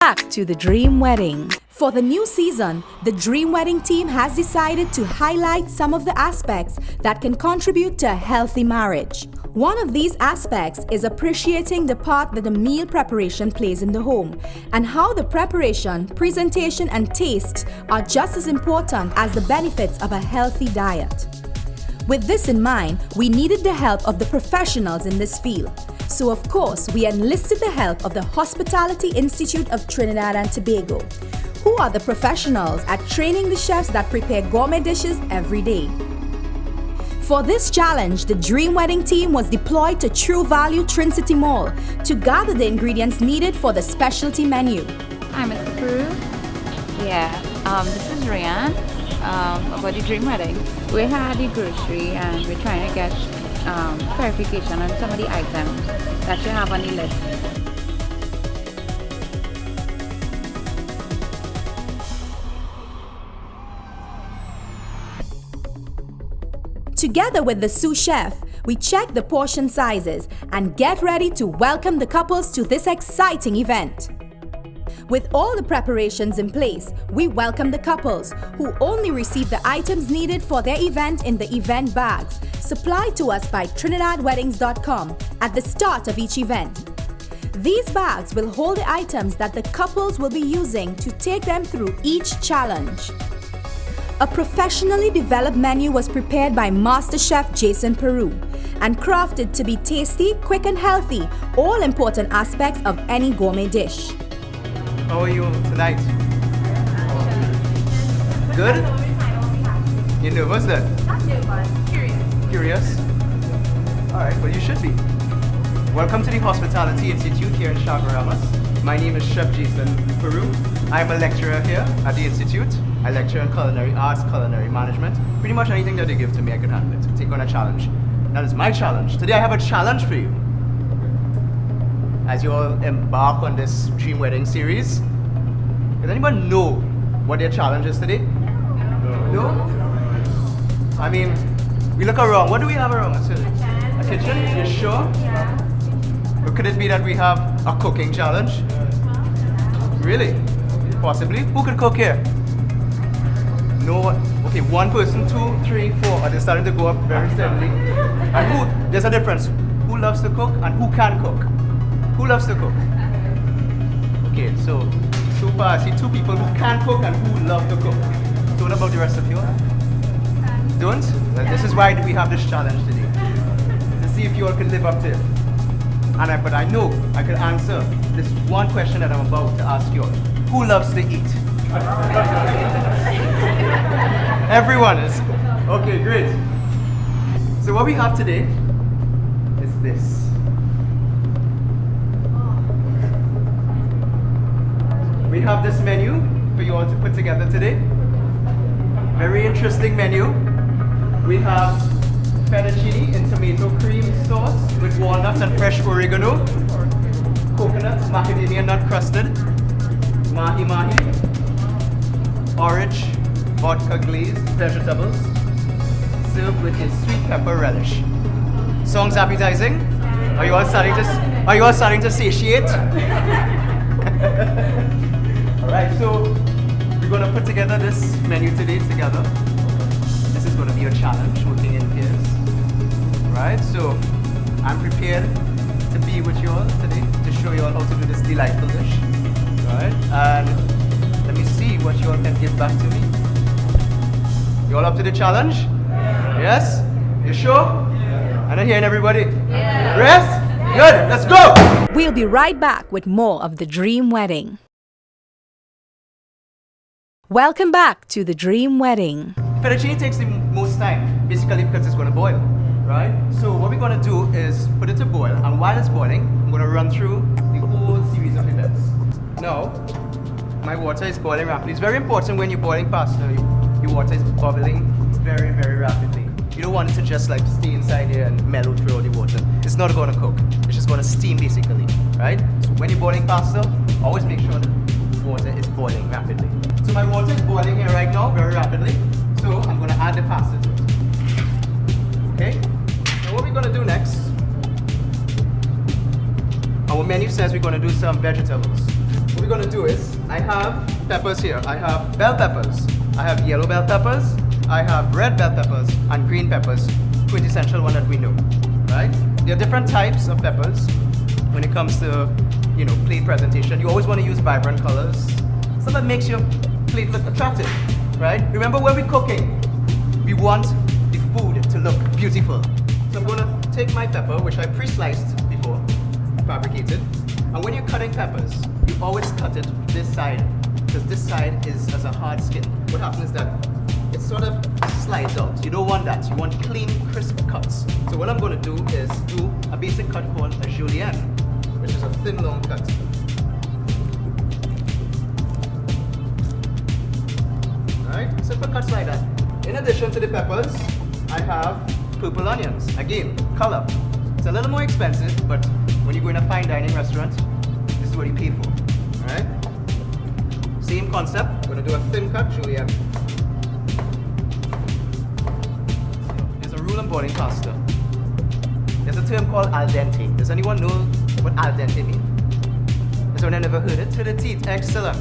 Back to the Dream Wedding. For the new season, the Dream Wedding team has decided to highlight some of the aspects that can contribute to a healthy marriage. One of these aspects is appreciating the part that the meal preparation plays in the home and how the preparation, presentation, and taste are just as important as the benefits of a healthy diet. With this in mind, we needed the help of the professionals in this field. So of course, we enlisted the help of the Hospitality Institute of Trinidad and Tobago, who are the professionals at training the chefs that prepare gourmet dishes every day. For this challenge, the Dream Wedding team was deployed to True Value Trinity Mall to gather the ingredients needed for the specialty menu. Hi, Mr. Peru. Yeah, this is Ryan about the Dream Wedding. We had the grocery and we're trying to get clarification on some of the items that you have on the list. Together with the sous chef, we check the portion sizes and get ready to welcome the couples to this exciting event. With all the preparations in place, we welcome the couples who only receive the items needed for their event in the event bags supplied to us by TrinidadWeddings.com at the start of each event. These bags will hold the items that the couples will be using to take them through each challenge. A professionally developed menu was prepared by Master Chef Jason Peru and crafted to be tasty, quick and healthy, all important aspects of any gourmet dish. How are you tonight? Good? You nervous then? Not nervous, curious. Curious? Alright, well you should be. Welcome to the Hospitality Institute here in Chaguaramas. My name is Chef Jason Peru. I'm a lecturer here at the Institute. I lecture in culinary arts, culinary management. Pretty much anything that they give to me, I can handle it. Take on a challenge. That is my challenge. Today I have a challenge for you. As you all embark on this Dream Wedding series, does anyone know what their challenge is today? No? I mean, we look around. What do we have around us today? A kitchen? You sure? Yeah. Or could it be that we have a cooking challenge? Really? Possibly? Who could cook here? No one? Okay, one person, 2, 3, 4. Are they starting to go up very steadily? And who? There's a difference. Who loves to cook and who can cook? Who loves to cook? Okay, so far I see 2 people who can cook and who love to cook. So what about the rest of you? Don't? Well, this is why we have this challenge today. To see if you all can live up to it. But I know I can answer this one question that I'm about to ask you all. Who loves to eat? Everyone is. Okay, great. So what we have today is this. We have this menu for you all to put together today. Very interesting menu. We have fettuccine in tomato cream sauce with walnuts and fresh oregano, coconut, macadamia nut crusted, mahi-mahi, orange, vodka glazed vegetables, served with a sweet pepper relish. Sounds appetizing? Are you all starting to satiate? Alright, so we're going to put together this menu today together. This is going to be a challenge, working in pairs. Right, so I'm prepared to be with you all today to show you all how to do this delightful dish. Right, and let me see what you all can give back to me. You all up to the challenge? Yes? You sure? I'm not hearing everybody. Yes? Good, let's go! We'll be right back with more of the Dream Wedding. Welcome back to the Dream Wedding. Fettuccine takes the most time, basically because it's going to boil, right? So what we're going to do is put it to boil, and while it's boiling, I'm going to run through the whole series of events. Now, my water is boiling rapidly. It's very important when you're boiling pasta, your water is bubbling very, very rapidly. You don't want it to just like stay inside here and mellow through all the water. It's not going to cook. It's just going to steam basically, right? So when you're boiling pasta, always make sure the water is boiling rapidly. So my water is boiling here right now, very rapidly. So I'm going to add the pasta to it. Okay? Now what we're going to do next, our menu says we're going to do some vegetables. What we're gonna do is, I have peppers here. I have bell peppers. I have yellow bell peppers. I have red bell peppers and green peppers. Quintessential one that we know, right? There are different types of peppers when it comes to, plate presentation. You always want to use vibrant colors, stuff that makes your plate look attractive, right? Remember, when we're cooking, we want the food to look beautiful. So I'm gonna take my pepper, which I pre-sliced before, fabricated. And when you're cutting peppers, you always cut it this side, because this side has a hard skin. What happens is that it sort of slides out. You don't want that. You want clean, crisp cuts. So what I'm gonna do is do a basic cut called a julienne, which is a thin, long cut. Alright, simple cuts like that. In addition to the peppers, I have purple onions. Again, color. It's a little more expensive, but when you go in a fine dining restaurant, this is what you pay for. Alright? Same concept. I'm gonna do a thin cut julienne. There's a rule in boiling pasta. There's a term called al dente. Does anyone know what al dente means? Has anyone never heard it? To the teeth. Excellent.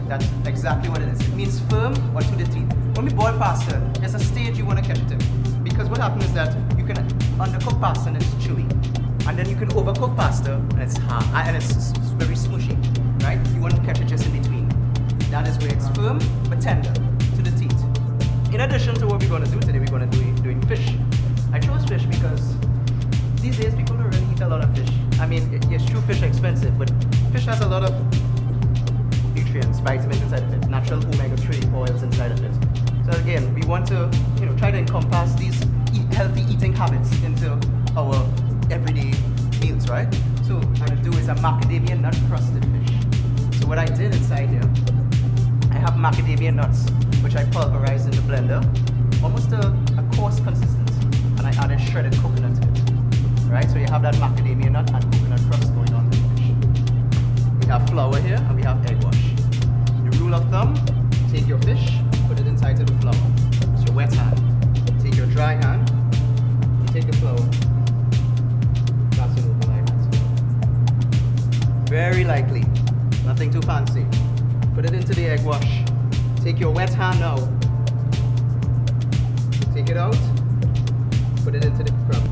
That's exactly what it is. It means firm or to the teeth. When we boil pasta, there's a stage you want to catch it in. Because what happens is that you can undercook pasta and it's chewy. And then you can overcook pasta and it's hard and it's very smushy. Right? You want to catch it just in between. That is where it's firm but tender to the teeth. In addition to what we're going to do today, we're going to be doing fish. I chose fish because these days people don't really eat a lot of fish. I mean, it's true, fish are expensive, but fish has a lot of nutrients, vitamins inside of it, natural omega-3 oils inside of it. So again, we want to, try to encompass these healthy eating habits into our everyday meals, right? So what I'm going to do is a macadamia nut crusted fish. So what I did inside here, I have macadamia nuts, which I pulverized in the blender, almost a coarse consistency, and I added shredded coconut to it. Right, so you have that macadamia nut and coconut crust going on with the fish. We have flour here and we have egg wash. The rule of thumb, take your fish, put it inside of the flour. It's your wet hand. Take your dry hand, you take the flour, pass it over like that. Very lightly, nothing too fancy. Put it into the egg wash. Take your wet hand now. Take it out, put it into the crumb.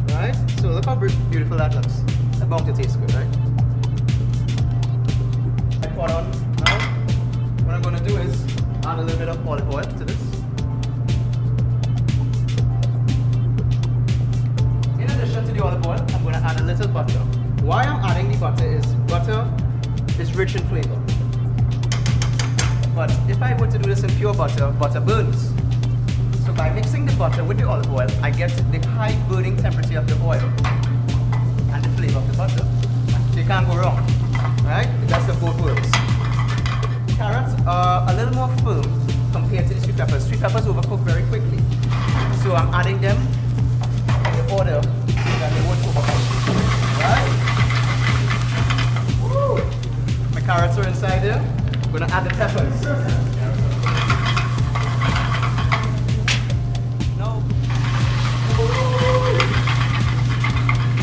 Right? So look how beautiful that looks. It's bound to taste good, right? I pour on now. What I'm going to do is add a little bit of olive oil to this. In addition to the olive oil, I'm going to add a little butter. Why I'm adding the butter is rich in flavor. But if I were to do this in pure butter, butter burns. So by mixing the butter with the olive oil, I get the high burning temperature of the oil and the flavor of the butter. So you can't go wrong, right? The best of both worlds. Carrots are a little more firm compared to the sweet peppers. Sweet peppers overcook very quickly. So I'm adding them in the order that they won't overcook, right? Woo! My carrots are inside there. I'm gonna add the peppers.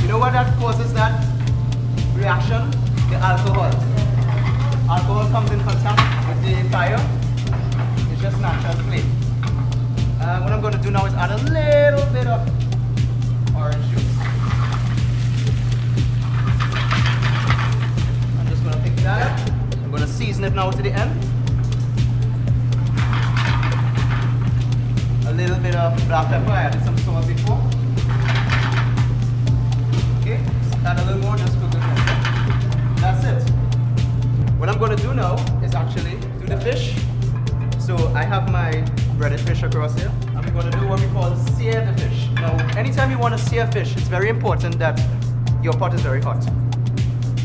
You know what that causes that reaction? The alcohol. Alcohol comes in contact with the fire. It's just natural flame. What I'm going to do now is add a little bit of orange juice. I'm just going to pick that up. I'm going to season it now to the end. A little bit of black pepper. I added some salt before. Okay, add a little more, just cook it. That's it. What I'm going to do now is actually do the fish. So I have my breaded fish across here. And we're going to do what we call sear the fish. Now, anytime you want to sear fish, it's very important that your pot is very hot.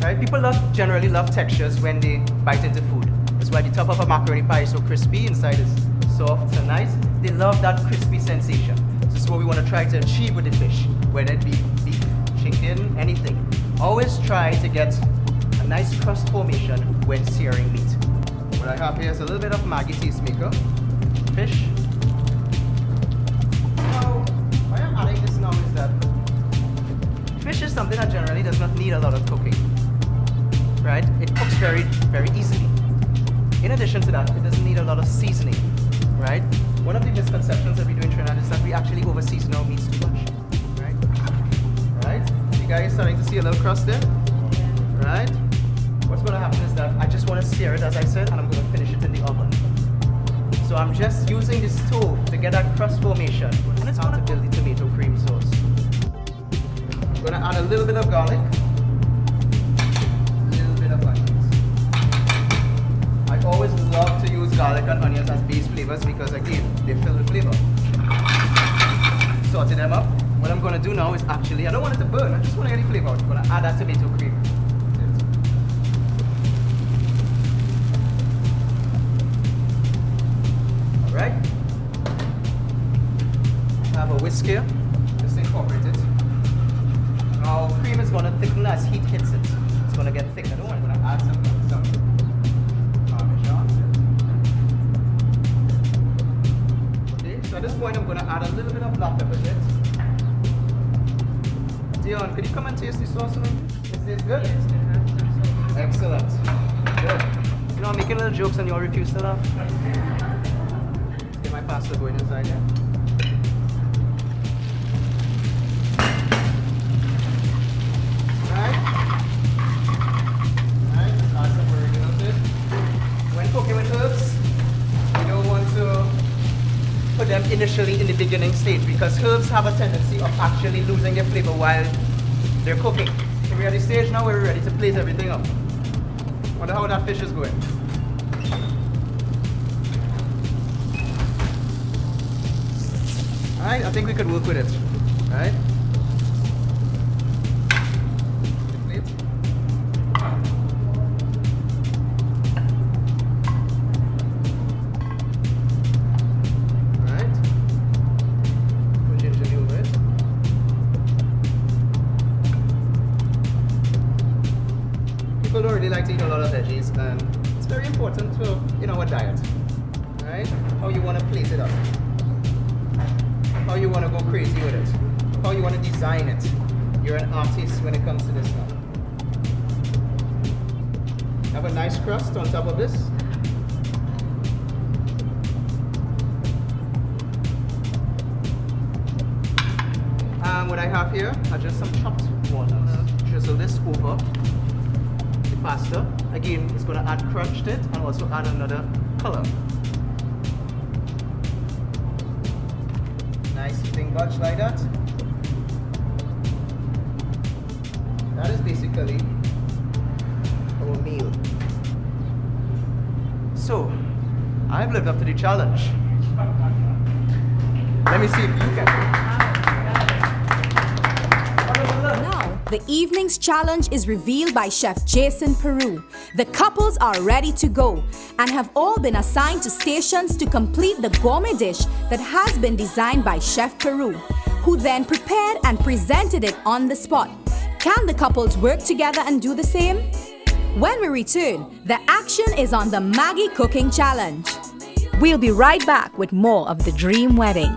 Right? People generally love textures when they bite into food. That's why the top of a macaroni pie is so crispy, inside is soft and nice. They love that crispy sensation. This is what we want to try to achieve with the fish, whether it be beef, chicken, anything. Always try to get a nice crust formation when searing meat. What I have here is a little bit of Maggi tastemaker, fish. Now, why I'm adding this now is that fish is something that generally does not need a lot of cooking. right? It cooks very, very easily. In addition to that, it doesn't need a lot of seasoning, right? One of the misconceptions that we do in Trinidad is that we actually over-season our meats too much, right? Right? You guys starting to see a little crust there, right? What's going to happen is that I just want to sear it, as I said, and I'm going to finish it in the oven. So I'm just using the stove to get that crust formation and it's going to build the tomato cream sauce. I'm going to add a little bit of garlic, a little bit of onions. I always love to use garlic and onions as base flavors because again, they fill the flavor. Sauté them up. What I'm going to do now is actually, I don't want it to burn, I just want to get the flavor out. I'm going to add that tomato cream. Right? I have a whisk here, just incorporate it. Now cream is going to thicken as heat hits it. It's going to get thicker. I'm going to add some Parmesan. Okay, so at this point I'm going to add a little bit of black pepper to it. Dion, could you come and taste the sauce? Is this good? Excellent. Good. You know, I'm making little jokes and you all refuse to laugh. My pasta going inside here. Right? Right, let's add some oregano to it. When cooking with herbs, you don't want to put them initially in the beginning stage because herbs have a tendency of actually losing their flavor while they're cooking. So we're at the stage now where we're ready to plate everything up. Wonder how that fish is going. Alright, I think we could work with it. Alright? Alright. Put gingerly over it. People don't really like to eat a lot of veggies and it's very important to in our diet. Alright? How you want to place it up. How you want to go crazy with it, how you want to design it. You're an artist when it comes to this now. Have a nice crust on top of this. And what I have here are just some chopped walnuts. Drizzle this over the pasta. Again, it's going to add crunch to it and also add another color. Nice thing bunch like that. That is basically our meal. So, I've lived up to the challenge. Let me see if you can. Now, the evening's challenge is revealed by Chef Jason Peru. The couples are ready to go and have all been assigned to stations to complete the gourmet dish that has been designed by Chef Peru, who then prepared and presented it on the spot. Can the couples work together and do the same? When we return, the action is on the Maggie Cooking Challenge. We'll be right back with more of The Dream Wedding.